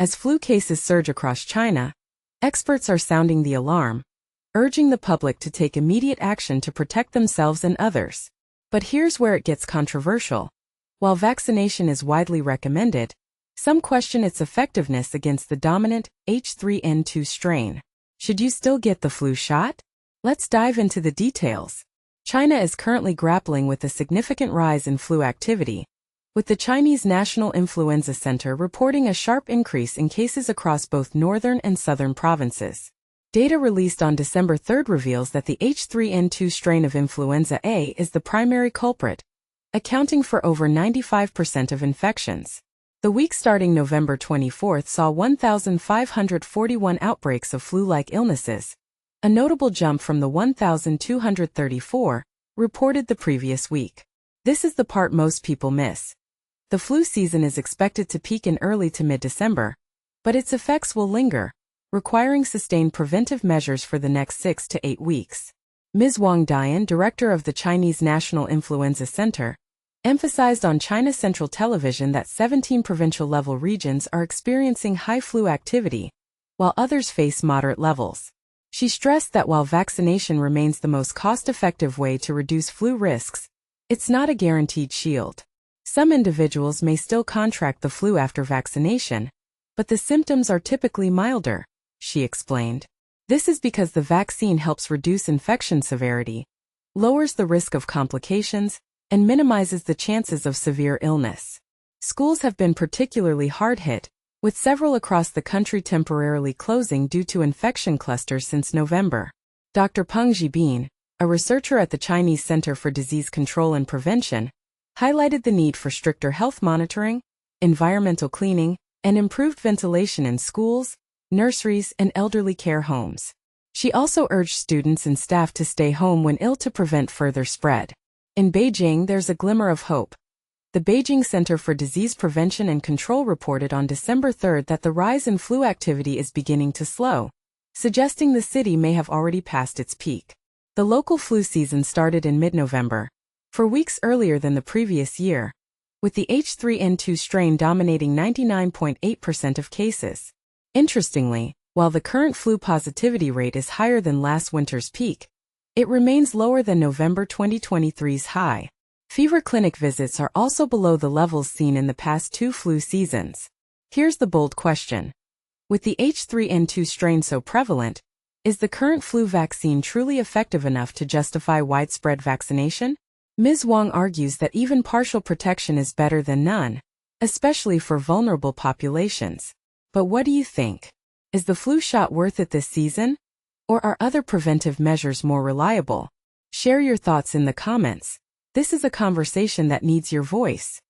As flu cases surge across China, experts are sounding the alarm, urging the public to take immediate action to protect themselves and others. But here's where it gets controversial. While vaccination is widely recommended, some question its effectiveness against the dominant H3N2 strain. Should you still get the flu shot? Let's dive into the details. China is currently grappling with a significant rise in flu activity, with the Chinese National Influenza Center reporting a sharp increase in cases across both northern and southern provinces. Data released on December 3 reveals that the H3N2 strain of influenza A is the primary culprit, accounting for over 95% of infections. The week starting November 24 saw 1,541 outbreaks of flu-like illnesses, a notable jump from the 1,234 reported the previous week. This is the part most people miss. The flu season is expected to peak in early to mid-December, but its effects will linger, requiring sustained preventive measures for the next 6 to 8 weeks. Ms. Wang Dayan, director of the Chinese National Influenza Center, emphasized on China Central Television that 17 provincial-level regions are experiencing high flu activity, while others face moderate levels. She stressed that while vaccination remains the most cost-effective way to reduce flu risks, it's not a guaranteed shield. Some individuals may still contract the flu after vaccination, but the symptoms are typically milder, she explained. This is because the vaccine helps reduce infection severity, lowers the risk of complications, and minimizes the chances of severe illness. Schools have been particularly hard hit, with several across the country temporarily closing due to infection clusters since November. Dr. Peng Zhibin, a researcher at the Chinese Center for Disease Control and Prevention, highlighted the need for stricter health monitoring, environmental cleaning, and improved ventilation in schools, nurseries, and elderly care homes. She also urged students and staff to stay home when ill to prevent further spread. In Beijing, there's a glimmer of hope. The Beijing Center for Disease Prevention and Control reported on December 3 that the rise in flu activity is beginning to slow, suggesting the city may have already passed its peak. The local flu season started in mid-November, 4 weeks earlier than the previous year, with the H3N2 strain dominating 99.8% of cases. Interestingly, while the current flu positivity rate is higher than last winter's peak, it remains lower than November 2023's high. Fever clinic visits are also below the levels seen in the past 2 flu seasons. Here's the bold question. With the H3N2 strain so prevalent, is the current flu vaccine truly effective enough to justify widespread vaccination? Ms. Wang argues that even partial protection is better than none, especially for vulnerable populations. But what do you think? Is the flu shot worth it this season? Or are other preventive measures more reliable? Share your thoughts in the comments. This is a conversation that needs your voice.